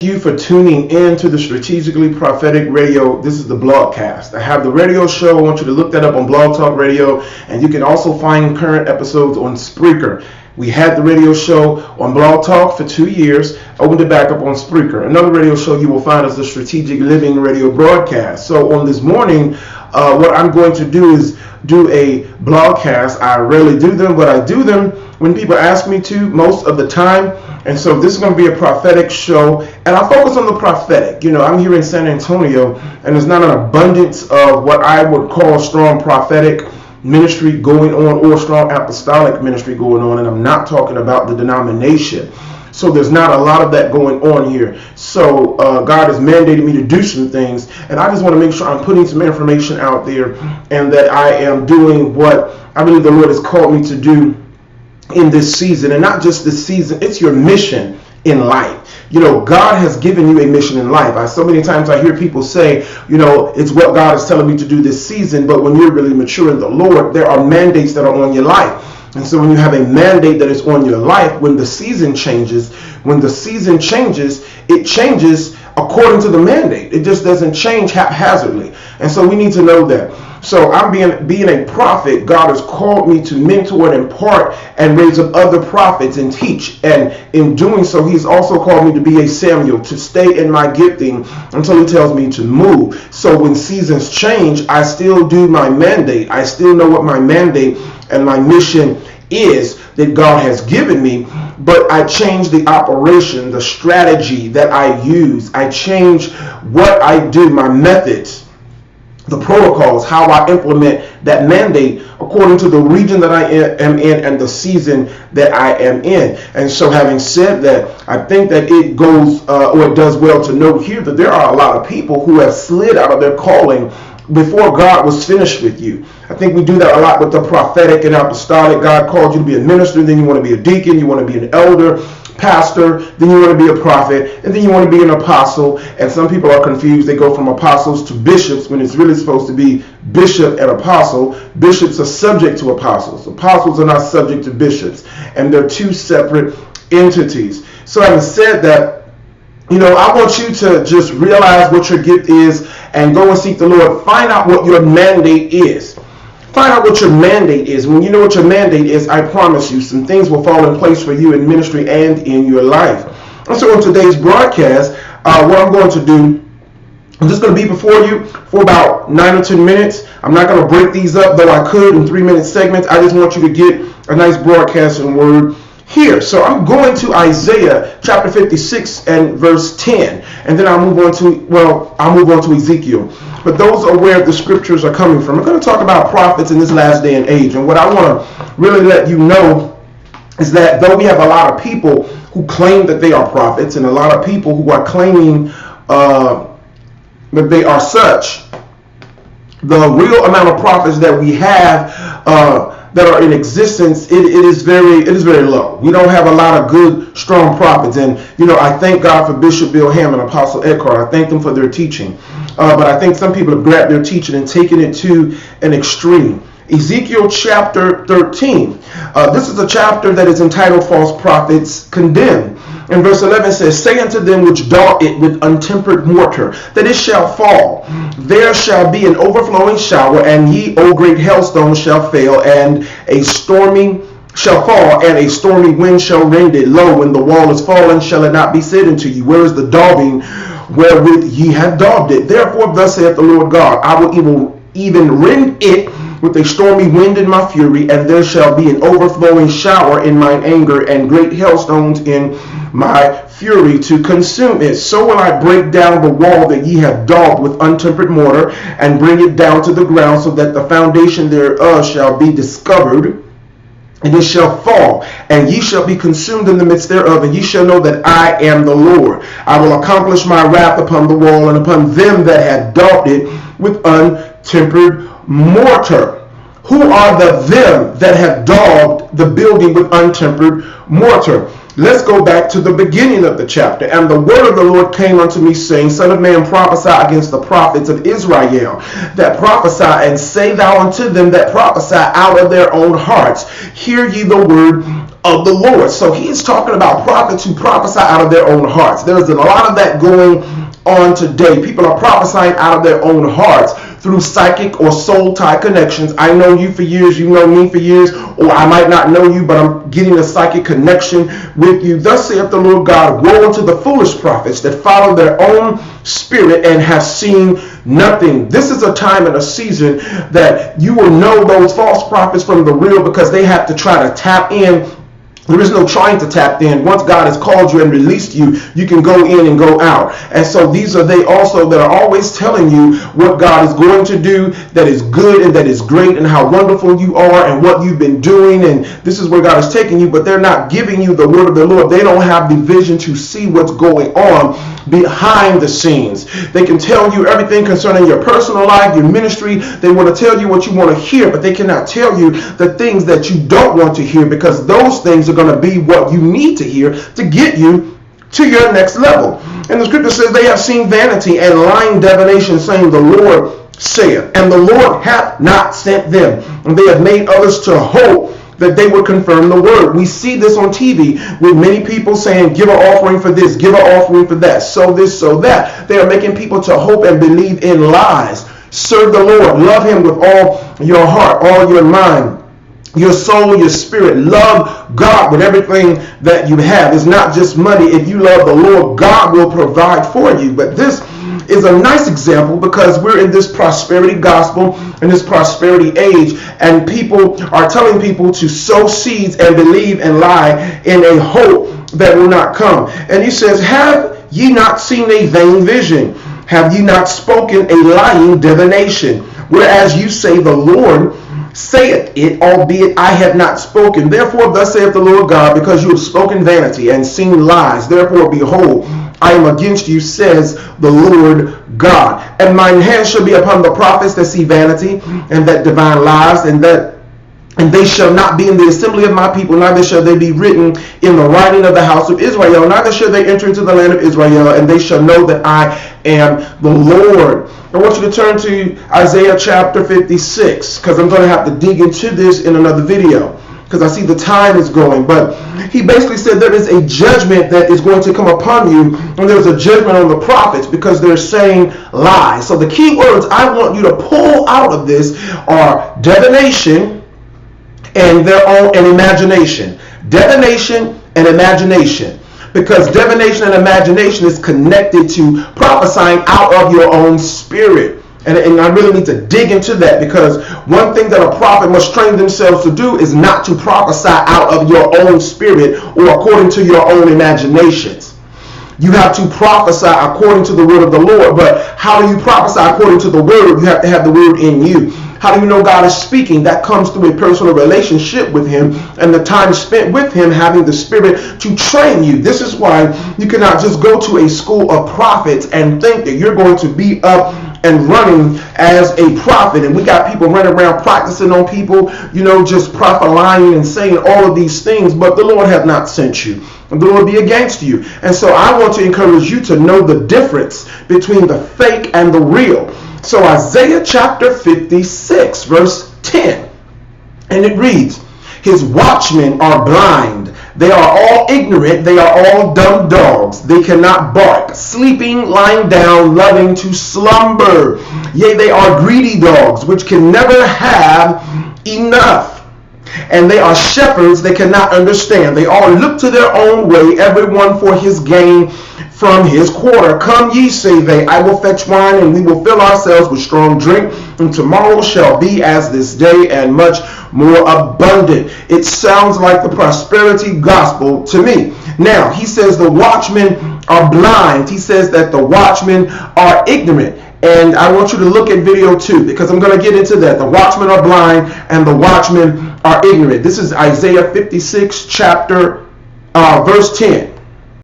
You for tuning in to the Strategically Prophetic Radio. This is the blogcast. I have the radio show. I want you to look that up on Blog Talk Radio, and you can also find current episodes on Spreaker. We had the radio show on Blog Talk for 2 years, opened it back up on Spreaker. Another radio show you will find is the Strategic Living Radio broadcast. So on this morning, what I'm going to do is do a blogcast. I rarely do them, but I do them when people ask me to most of the time. And so this is going to be a prophetic show, and I'll focus on the prophetic. You know, I'm here in San Antonio, and there's not an abundance of what I would call strong prophetic ministry going on or strong apostolic ministry going on, and I'm not talking about the denomination. So there's not a lot of that going on here. So God has mandated me to do some things, and I just want to make sure I'm putting some information out there and that I am doing what I believe the Lord has called me to do in this season. And not just this season, it's your mission in life. You know, God has given you a mission in life. So many times I hear people say, you know, it's what God is telling me to do this season. But when you're really mature in the Lord, there are mandates that are on your life. And so when you have a mandate that is on your life, when the season changes, it changes according to the mandate. It just doesn't change haphazardly. And so we need to know that. So I'm being a prophet. God has called me to mentor and impart and raise up other prophets and teach. And in doing so, he's also called me to be a Samuel, to stay in my gifting until he tells me to move. So when seasons change, I still do my mandate. I still know what my mandate and my mission is that God has given me, but I change the operation, the strategy that I use. I change what I do, my methods, the protocols, how I implement that mandate according to the region that I am in and the season that I am in. And so having said that, I think that it goes or it does well to note here that there are a lot of people who have slid out of their calling before God was finished with you. I think we do that a lot with the prophetic and apostolic. God called you to be a minister, then you want to be a deacon, you want to be an elder, pastor, then you want to be a prophet, and then you want to be an apostle. And some people are confused. They go from apostles to bishops when it's really supposed to be bishop and apostle. Bishops are subject to apostles. Apostles are not subject to bishops. And they're two separate entities. So having said that, you know, I want you to just realize what your gift is and go and seek the Lord. Find out what your mandate is. Find out what your mandate is. When you know what your mandate is, I promise you some things will fall in place for you in ministry and in your life. And so on today's broadcast, what I'm going to do, I'm just going to be before you for about 9 or 10 minutes. I'm not going to break these up, though I could in 3-minute segments. I just want you to get a nice broadcasting word here. So I'm going to Isaiah chapter 56 and verse 10, and then I'll move on to Ezekiel. But those are where the scriptures are coming from. I'm going to talk about prophets in this last day and age. And what I want to really let you know is that though we have a lot of people who claim that they are prophets and a lot of people who are claiming that they are such, the real amount of prophets that we have that are in existence, it is very low. We don't have a lot of good, strong prophets. And, you know, I thank God for Bishop Bill Ham and Apostle Eckhart. I thank them for their teaching. But I think some people have grabbed their teaching and taken it to an extreme. Ezekiel chapter 13. This is a chapter that is entitled False Prophets Condemned. And verse 11 says, "Say unto them which daub it with untempered mortar, that it shall fall. There shall be an overflowing shower, and ye, O great hailstones, shall fail, and a stormy shall fall, and a stormy wind shall rend it. Lo, when the wall is fallen, shall it not be said unto you, where is the daubing wherewith ye have daubed it? Therefore thus saith the Lord God, I will even rend it with a stormy wind in my fury, and there shall be an overflowing shower in mine anger, and great hailstones in my fury to consume it. So will I break down the wall that ye have daubed with untempered mortar, and bring it down to the ground, so that the foundation thereof shall be discovered, and it shall fall, and ye shall be consumed in the midst thereof, and ye shall know that I am the Lord. I will accomplish my wrath upon the wall, and upon them that have daubed it with untempered mortar." Who are the them that have daubed the building with untempered mortar? Let's go back to the beginning of the chapter. "And the word of the Lord came unto me, saying, Son of man, prophesy against the prophets of Israel that prophesy, and say thou unto them that prophesy out of their own hearts, Hear ye the word of the Lord. So he's talking about prophets who prophesy out of their own hearts. There's a lot of that going on today. People are prophesying out of their own hearts through psychic or soul tie connections. I know you for years, you know me for years, or I might not know you, but I'm getting a psychic connection with you. Thus saith the Lord God, woe unto the foolish prophets that follow their own spirit and have seen nothing. This is a time and a season that you will know those false prophets from the real, because they have to try to tap in. There is no trying to tap in. Once God has called you and released you, you can go in and go out. And so these are they also that are always telling you what God is going to do, that is good and that is great, and how wonderful you are and what you've been doing, and this is where God is taking you, but they're not giving you the word of the Lord. They don't have the vision to see what's going on behind the scenes. They can tell you everything concerning your personal life, your ministry. They want to tell you what you want to hear, but they cannot tell you the things that you don't want to hear, because those things are going to be what you need to hear to get you to your next level. And the scripture says they have seen vanity and lying divination, saying, the Lord saith, and the Lord hath not sent them. And they have made others to hope that they would confirm the word. We see this on TV with many people saying, give an offering for this, give an offering for that, sow this, sow that. They are making people to hope and believe in lies. Serve the Lord. Love him with all your heart, all your mind, your soul, your spirit. Love God with everything that you have. It's not just money. If you love the Lord, God will provide for you. But this is a nice example, because we're in this prosperity gospel, in this prosperity age, and people are telling people to sow seeds and believe and lie in a hope that will not come. And he says, have ye not seen a vain vision? Have ye not spoken a lying divination? Whereas you say, the Lord saith it, albeit I have not spoken. Therefore thus saith the Lord God, because you have spoken vanity and seen lies, therefore behold, I am against you, says the Lord God. And mine hand shall be upon the prophets that see vanity and that divine lies, and they shall not be in the assembly of my people, neither shall they be written in the writing of the house of Israel, neither shall they enter into the land of Israel, and they shall know that I am the Lord. I want you to turn to Isaiah chapter 56, because I'm going to have to dig into this in another video, because I see the time is going. But he basically said there is a judgment that is going to come upon you, and there's a judgment on the prophets because they're saying lies. So the key words I want you to pull out of this are divination and their own and imagination. Divination and imagination. Because divination and imagination is connected to prophesying out of your own spirit. And I really need to dig into that, because one thing that a prophet must train themselves to do is not to prophesy out of your own spirit or according to your own imaginations. You have to prophesy according to the word of the Lord. But how do you prophesy according to the word? You have to have the word in you. How do you know God is speaking? That comes through a personal relationship with him and the time spent with him, having the Spirit to train you. This is why you cannot just go to a school of prophets and think that you're going to be up and running as a prophet. And we got people running around practicing on people, just prophesying and saying all of these things, but the Lord hath not sent you. And the Lord be against you. And so I want to encourage you to know the difference between the fake and the real. So Isaiah chapter 56, verse 10, and it reads, his watchmen are blind. They are all ignorant. They are all dumb dogs. They cannot bark. Sleeping, lying down, loving to slumber. Yea, they are greedy dogs, which can never have enough. And they are shepherds they cannot understand. They all look to their own way, everyone for his gain from his quarter. Come ye, say they, I will fetch wine, and we will fill ourselves with strong drink, and tomorrow shall be as this day, and much more abundant. It sounds like the prosperity gospel to me. Now, he says the watchmen are blind. He says that the watchmen are ignorant. And I want you to look at video 2, because I'm going to get into that. The watchmen are blind and the watchmen are ignorant. This is Isaiah 56 chapter verse 10.